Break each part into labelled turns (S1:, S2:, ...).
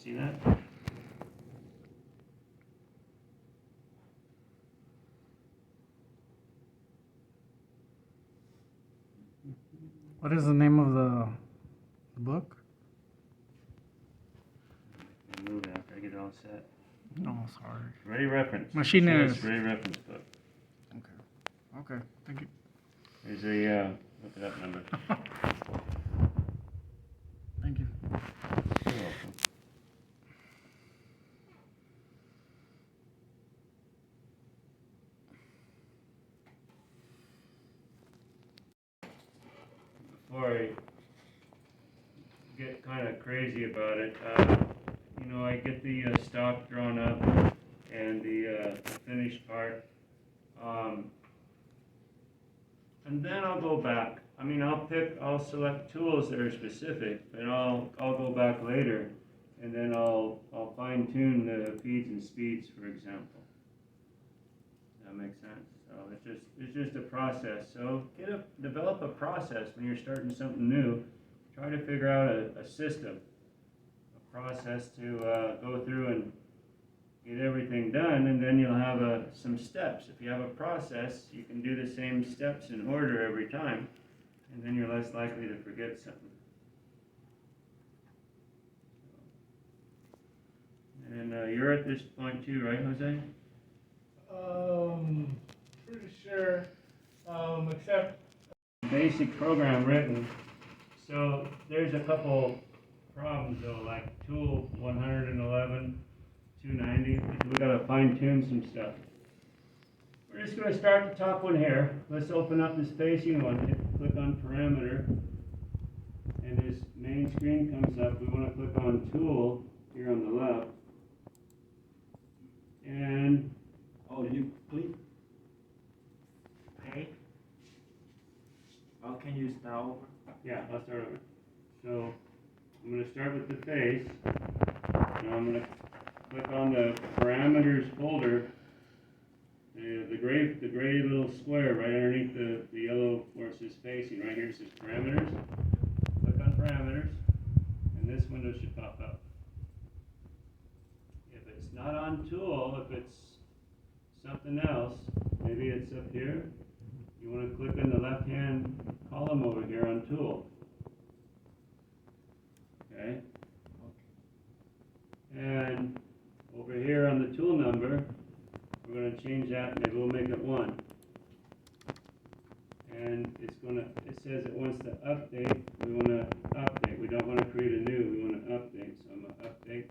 S1: See that?
S2: What is the name of the book?
S1: Move it after I get it all set.
S2: Oh, sorry.
S1: Ray Reference.
S2: Machinist.
S1: Ray Reference book.
S2: Okay, thank you.
S1: There's a look it up number.
S2: Thank you.
S1: You're welcome. Before I get kind of crazy about it, I get the stock drawn up and the finished part, and then I'll go back. I mean, I'll select tools that are specific, but I'll go back later, and then I'll fine tune the feeds and speeds, for example. Does that make sense? So it's just a process. So develop a process when you're starting something new. Try to figure out a system, a process to go through and get everything done, and then you'll have some steps. If you have a process, you can do the same steps in order every time, and then you're less likely to forget something. And you're at this point too, right, Jose?
S3: Pretty sure, except
S1: Basic program written. So there's a couple problems though, like tool 111, 290. We gotta fine tune some stuff. We're just gonna start the top one here. Let's open up this facing one. Click on parameter, and this main screen comes up. We want to click on tool here on the left, and
S4: you click pay? Or can you start over?
S1: yeah, I'll start over. So I'm going to start with the face. Now I'm going to click on the parameters folder. The gray little square right underneath the yellow where it says facing. Right here it says parameters. Click on parameters, and this window should pop up. If it's not on tool, if it's something else, maybe it's up here. You want to click on the left-hand column over here on tool. Okay. And over here on the tool number, we're going to change that. Maybe we'll make it 1. And it says it wants to update. We want to update. We don't want to create a new. We want to update. So I'm going to update.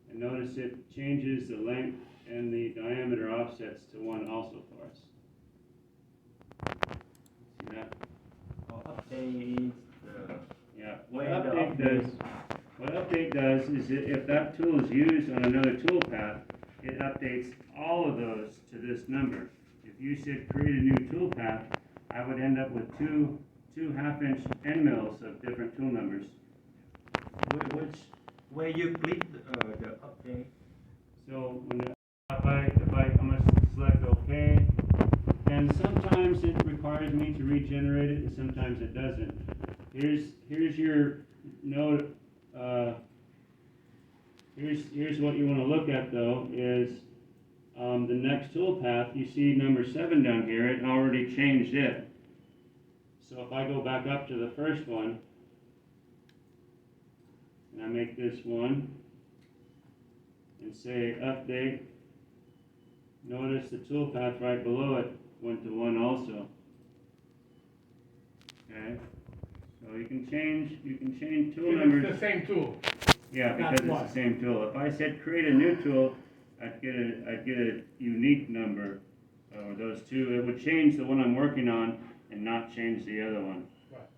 S1: And notice it changes the length and the diameter offsets to 1 also for us. See that?
S4: Or update the
S1: Yeah.
S4: What
S1: update does is if that tool is used on another tool path, it updates all of those to this number. If you said create a new tool path, I would end up with two 1/2-inch end mills of different tool numbers.
S4: which where you click the update?
S1: So if I'm going to select OK, and sometimes it requires me to regenerate it, and sometimes it doesn't. Here's your note. Here's what you want to look at though is the next tool path. You see number 7 down here. It already changed it. So if I go back up to the first one, and I make this 1, and say update, notice the toolpath right below it went to 1 also. Okay, so you can change tool numbers.
S3: it's the same tool.
S1: Yeah, because
S3: That's
S1: it's
S3: why.
S1: the same tool. If I said create a new tool, I'd get a unique number of those two. It would change the one I'm working on and not change the other one.
S3: Right.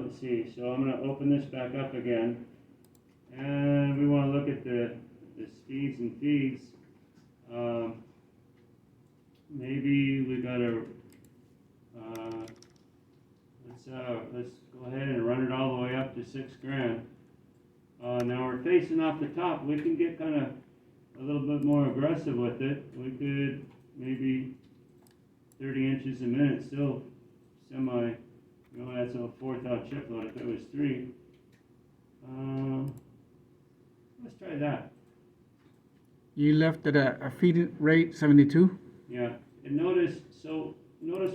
S1: Let's see. So I'm going to open this back up again, and we want to look at the speeds and feeds. Maybe we got to let's go ahead and run it all the way up to 6 grand. Now we're facing off the top. We can get kind of a little bit more aggressive with it. We could maybe 30 inches a minute, still semi. That's a 4 thou chip load. If it was 3, that.
S2: You left it at a feed rate 72?
S1: Yeah, and notice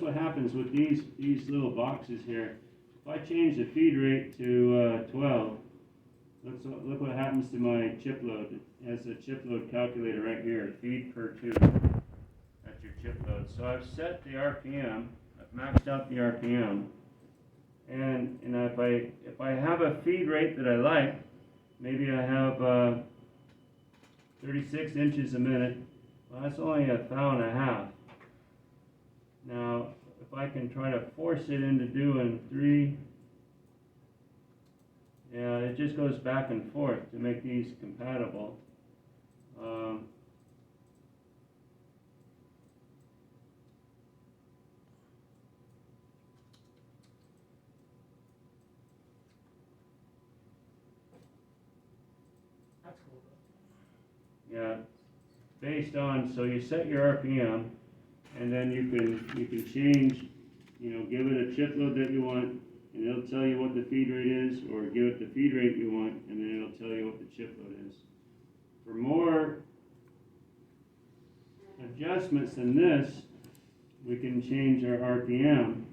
S1: what happens with these little boxes here. If I change the feed rate to 12, look what happens to my chip load. It has a chip load calculator right here, feed per tube. That's your chip load. So I've set the RPM, I've maxed out the RPM, and if I have a feed rate that I like, maybe I have 36 inches a minute. Well, that's only a thou and a half. Now, if I can try to force it into doing 3, yeah, it just goes back and forth to make these compatible.
S3: That's cool though.
S1: Yeah, based on, so you set your RPM, and then you can change, give it a chip load that you want, and it'll tell you what the feed rate is, or give it the feed rate you want, and then it'll tell you what the chip load is. For more adjustments than this, we can change our RPM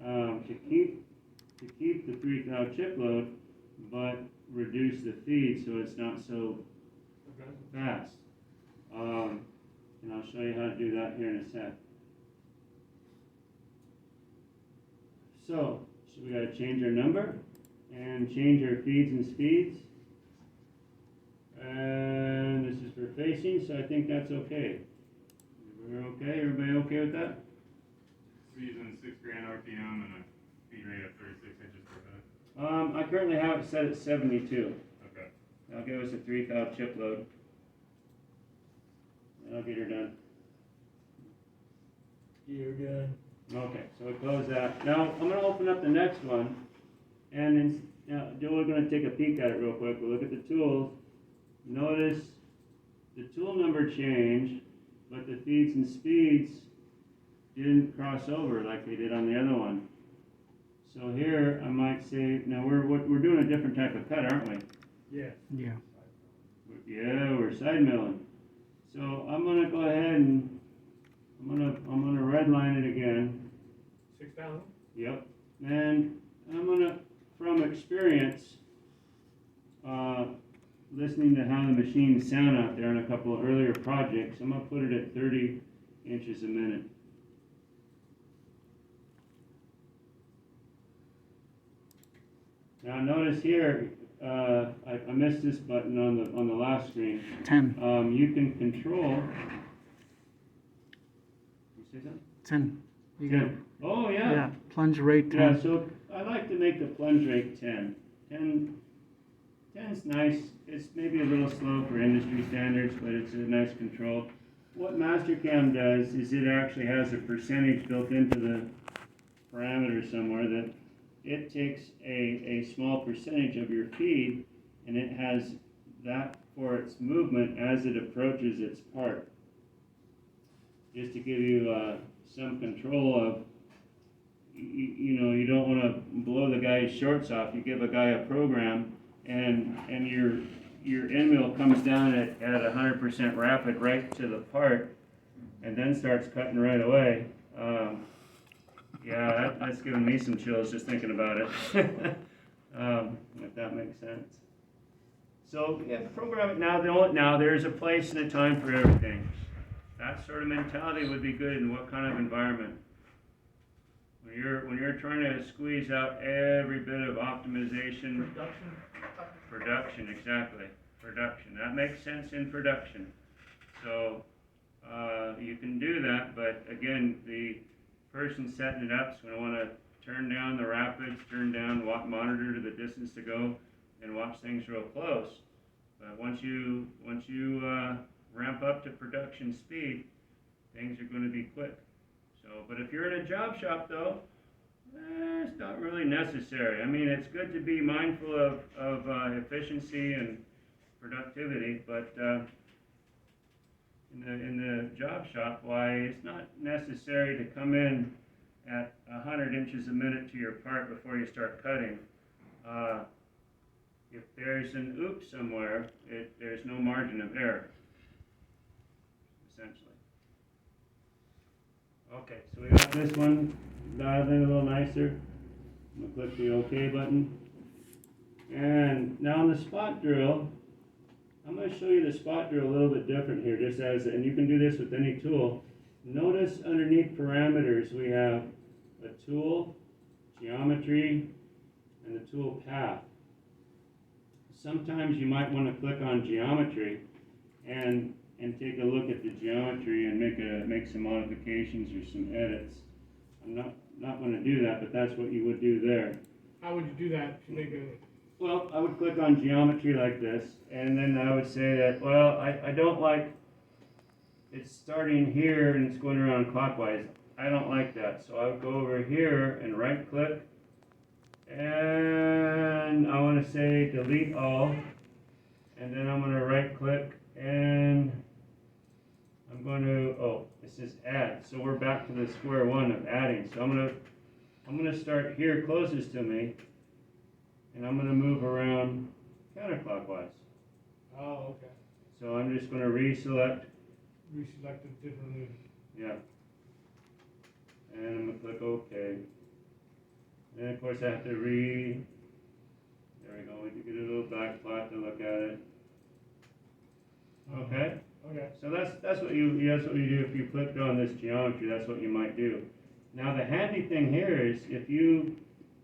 S1: to keep the 3 thou chip load, but reduce the feed so it's not so
S3: Okay.
S1: fast. And I'll show you how to do that here in a sec. So we got to change our number and change our feeds and speeds. And this is for facing, so I think that's okay. We're okay? Everybody okay with that?
S5: We're using 6 grand RPM and a feed rate of 36 inches per minute.
S1: I currently have it set at 72.
S5: Okay.
S1: That'll give us a 3 thou chip load. And I'll get her done.
S3: You're good.
S1: Okay, so we close that. Now, I'm going to open up the next one, and now, we're going to take a peek at it real quick. We'll look at the tools. Notice the tool number changed, but the feeds and speeds didn't cross over like they did on the other one. So here, I might say, now we're doing a different type of cut, aren't we?
S3: Yeah.
S2: Yeah.
S1: Yeah, we're side milling. So I'm going to go ahead and I'm gonna redline it again.
S3: 6,000.
S1: Yep. And I'm gonna, from experience, listening to how the machines sound out there on a couple of earlier projects, I'm gonna put it at 30 inches a minute. Now notice here, I missed this button on the last screen.
S2: 10.
S1: You can control. You say something?
S2: 10. You
S1: Yeah.
S2: got,
S1: Oh yeah.
S2: yeah, plunge rate 10.
S1: Yeah, so I like to make the plunge rate 10. 10's nice. It's maybe a little slow for industry standards, but it's a nice control. What Mastercam does is it actually has a percentage built into the parameter somewhere that it takes a small percentage of your feed and it has that for its movement as it approaches its part. Just to give you some control of, you don't want to blow the guy's shorts off. You give a guy a program, and your end mill comes down at 100% rapid right to the part, and then starts cutting right away. Yeah, that's giving me some chills just thinking about it. If that makes sense. So yeah, program it now. Now there's a place and a time for everything. That sort of mentality would be good in what kind of environment? When you're trying to squeeze out every bit of optimization. Production, exactly. Production. That makes sense in production. So you can do that, but again, the person setting it up is going to want to turn down the rapids, turn down, monitor to the distance to go, and watch things real close. But once you ramp up to production speed, things are going to be quick. So, but if you're in a job shop though, it's not really necessary. I mean, it's good to be mindful of efficiency and productivity, but in the job shop, why it's not necessary to come in at 100 inches a minute to your part before you start cutting. if there's an oops somewhere, there's no margin of error, essentially. Okay, so we got this one dialed in a little nicer. I'm gonna click the OK button. And now on the spot drill, I'm going to show you the spot drill a little bit different here, just as, and you can do this with any tool. Notice underneath parameters we have a tool, geometry, and the tool path. Sometimes you might want to click on geometry and take a look at the geometry and make some modifications or some edits. I'm not going to do that, but that's what you would do there.
S3: How would you do that to make a,
S1: Well, I would click on geometry like this, and then I would say that, well, I don't like, it's starting here and it's going around clockwise. I don't like that, so I would go over here and right click, and I want to say delete all, and then I'm going to right click, and I'm going to, oh, it says add, so we're back to the square one of adding, so I'm going to start here closest to me, and I'm going to move around counterclockwise.
S3: oh, okay.
S1: So I'm just going to reselect,
S3: Reselect it differently.
S1: yeah. And I'm going to click OK. And then of course I have to there we go, we can get a little back plot to look at it. Okay?
S3: Okay.
S1: So that's what you do if you clicked on this geometry, that's what you might do. Now the handy thing here is if you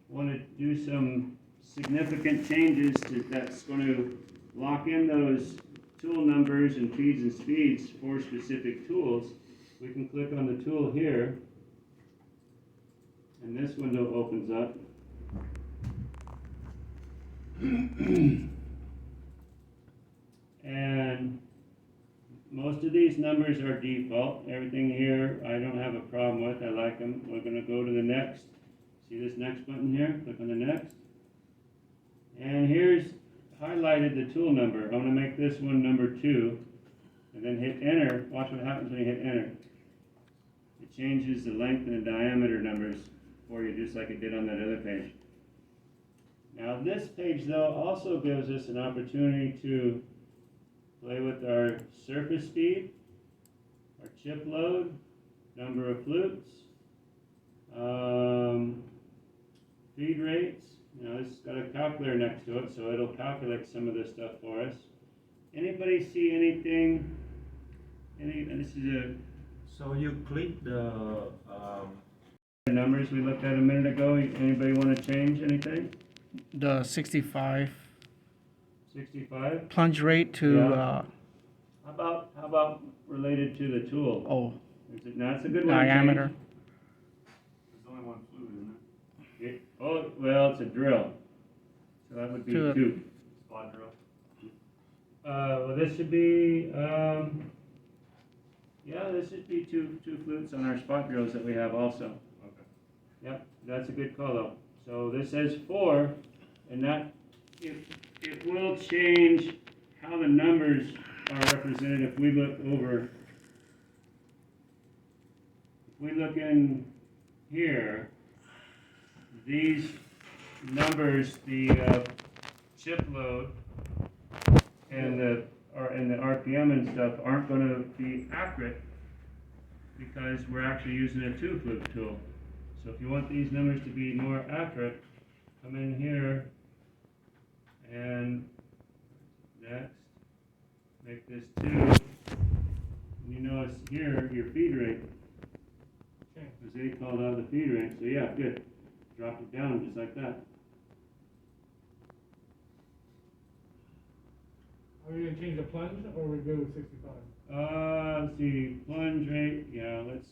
S1: want to do some significant changes that's going to lock in those tool numbers and feeds and speeds for specific tools, we can click on the tool here, and this window opens up. And most of these numbers are default. Everything here I don't have a problem with. I like them. We're going to go to the next. See this next button here? Click on the next. And here's highlighted the tool number. I'm going to make this one number 2, and then hit enter. Watch what happens when you hit enter. It changes the length and the diameter numbers for you, just like it did on that other page. Now this page though also gives us an opportunity to play with our surface speed, our chip load, number of flutes, feed rates. Now this has got a calculator next to it, so it'll calculate some of this stuff for us. Anybody see anything? And this is a
S4: So you click the
S1: numbers we looked at a minute ago. Anybody want to change anything?
S2: The 65
S1: 65.
S2: plunge rate to
S1: Yeah. How about related to the tool? Is it, that's a good one. to
S2: diameter.
S1: change.
S5: There's only one flute, isn't
S1: Oh, well, it's a drill. So that would be
S2: Two.
S1: 2.
S5: it? Spot drill.
S1: Well, this should be, yeah, this should be two flutes on our spot drills that we have also.
S5: Okay.
S1: Yep, that's a good call though. So this says 4, and that, it will change how the numbers are represented if we look over. If we look in here, these numbers, the chip load and the RPM and stuff aren't going to be accurate because we're actually using a 2-flute tool. So if you want these numbers to be more accurate, come in here and next, make this 2. And you notice here your feed rate, because they called out the feed rate. So yeah, good. Drop it down just like that.
S3: Are we gonna change the plunge or we go with 65?
S1: Let's see, plunge rate, yeah, let's,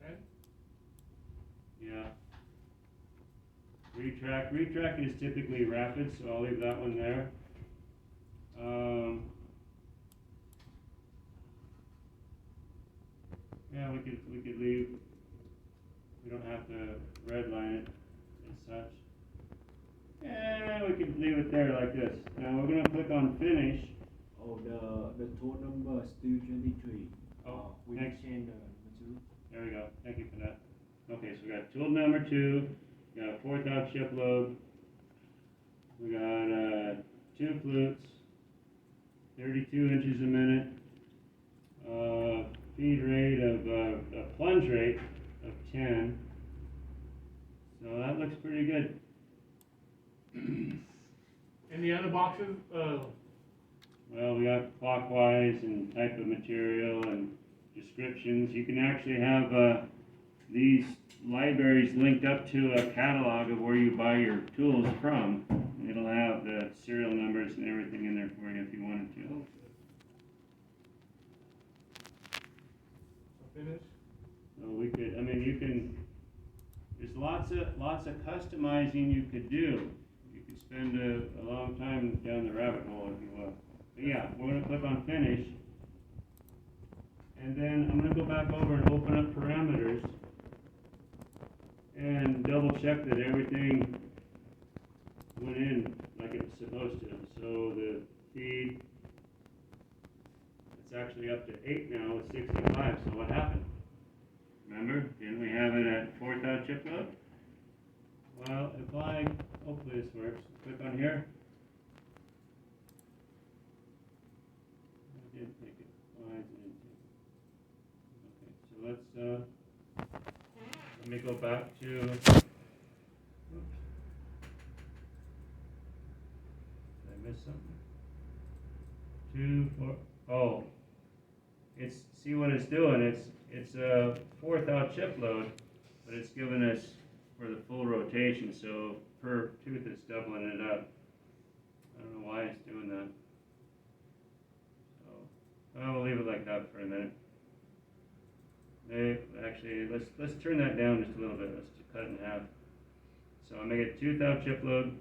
S3: Okay?
S1: yeah. Retract is typically rapid, so I'll leave that one there. Yeah, we could leave, we don't have to redline it as such. And we could leave it there like this. Now we're gonna click on finish.
S4: oh the tool number still 23.
S1: Oh,
S4: we
S1: next.
S4: change the number 2.
S1: There we go, thank you for that. Okay, so we got tool number 2, we got a 4th out chip load, we got 2 flutes, 32 inches a minute, feed rate of, a plunge rate of 10. So that looks pretty good.
S3: And the other boxes,
S1: Well, we got clockwise and type of material and descriptions. You can actually have these libraries linked up to a catalog of where you buy your tools from. It'll have the serial numbers and everything in there for you if you wanted to.
S3: finish.
S1: So we could, I mean, you can, there's lots of customizing you could do. You could spend a long time down the rabbit hole if you will. But yeah, we're gonna click on finish. And then I'm gonna go back over and open up parameters and double check that everything went in like it was supposed to. So the feed, it's actually up to 8 now with 65, so what happened? Remember, didn't we have it at 4th out chip load? Well, if I, hopefully this works, click on here. I didn't take it, why is it in? Okay, so let me go back to, oops. Did I miss something? 2, 4, oh. It's, see what it's doing, it's a 4th out chip load, but it's giving us for the full rotation, so per tooth it's doubling it up. I don't know why it's doing that. So, I'll leave it like that for a minute. Actually, let's turn that down just a little bit, let's just cut it in half. So I'll make it 2th out chip load,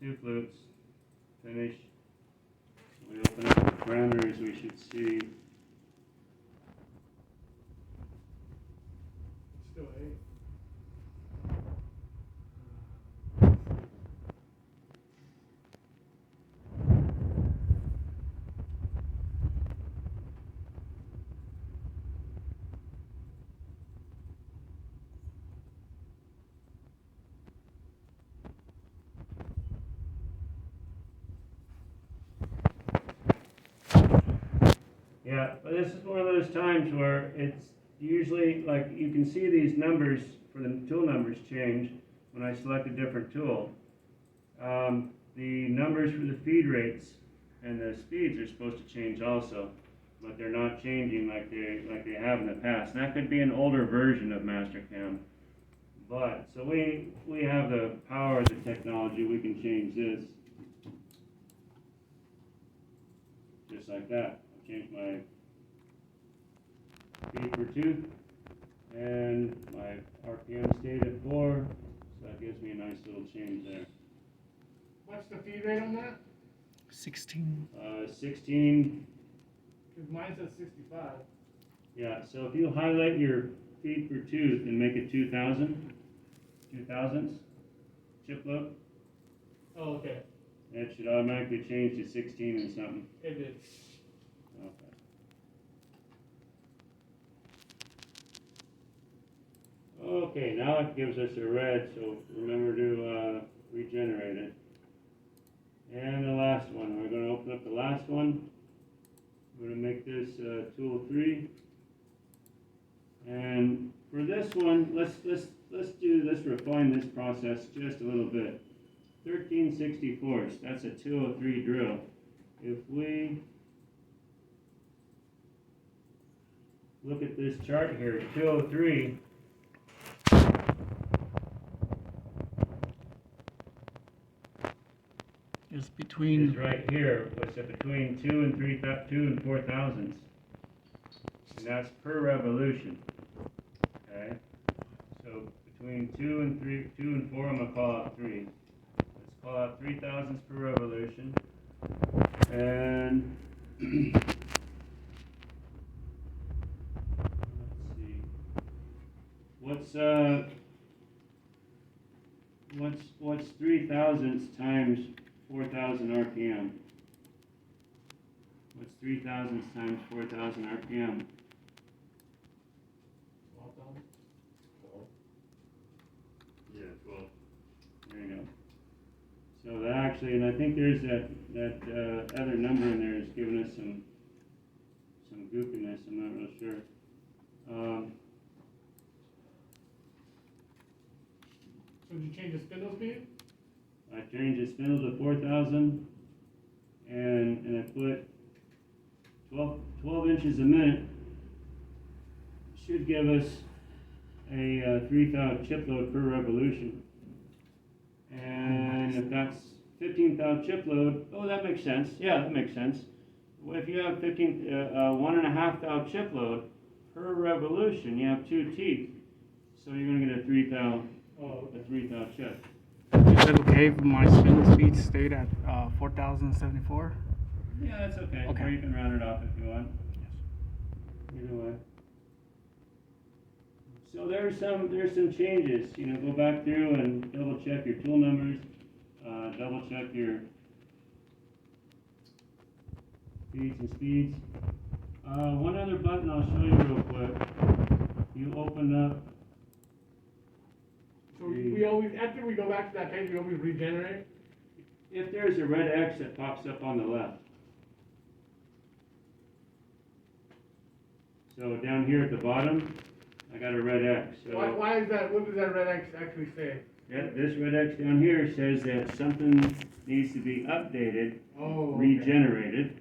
S1: 2 flutes, finish. So we open up the parameters, we should see.
S3: Still 8.
S1: Yeah, but this is one of those times where it's usually, like, you can see these numbers for the tool numbers change when I select a different tool. The numbers for the feed rates and the speeds are supposed to change also, but they're not changing like they have in the past. And that could be an older version of Mastercam. But, so we have the power of the technology, we can change this. Just like that. Change my feed per tooth and my RPM stayed at 4, so that gives me a nice little change there.
S3: What's the feed rate on that?
S2: 16.
S1: 16,
S3: Because mine says 65.
S1: yeah, so if you highlight your feed per tooth and make it 2,000ths chip load,
S3: Oh, okay.
S1: that should automatically change to 16 and something.
S3: It did.
S1: Okay, now it gives us a red, so remember to regenerate it. And the last one, we're going to open up the last one. We're going to make this tool 3. And for this one, let's refine this process just a little bit. 13/64, that's a 203 drill. If we look at this chart here, 203.
S2: It's
S1: Is
S2: between.
S1: right here, what's it between 2 and 4 thousandths, and that's per revolution. Okay, so between 2 and 4, I'm gonna call out 3. Let's call out 3 thousandths per revolution, and let's see, what's 3 thousandths times 4,000 RPM? What's 3 thousandths times 4,000 RPM?
S3: 12,000.
S1: Yeah, 12. There you go. So that actually, and I think there's that other number in there is giving us some goofiness, I'm not real sure.
S3: So did you change the spindle speed?
S1: I changed the spindle to 4,000, and I put 12 inches a minute. Should give us a 3 thou chip load per revolution. And if that's 15 thou chip load, oh, that makes sense. Yeah, that makes sense. Well, if you have 1.5 thou chip load per revolution, you have 2 teeth. So you're gonna get a 3 thou,
S3: Oh, okay.
S1: a 3 thou chip.
S2: Is it okay if my spindle speed stayed at 4,074?
S1: Yeah, that's okay.
S2: Okay.
S1: Or you can round it off if you want. Either way. So there's some changes, you know, go back through and double check your tool numbers, double check your feeds and speeds. One other button I'll show you real quick. You open up,
S3: So we always, after we go back to that page, we always regenerate?
S1: if there's a red X that pops up on the left. So down here at the bottom, I got a red X. So
S3: Why is that, what does that red X actually say?
S1: this red X down here says that something needs to be updated,
S3: Oh, okay.
S1: regenerated.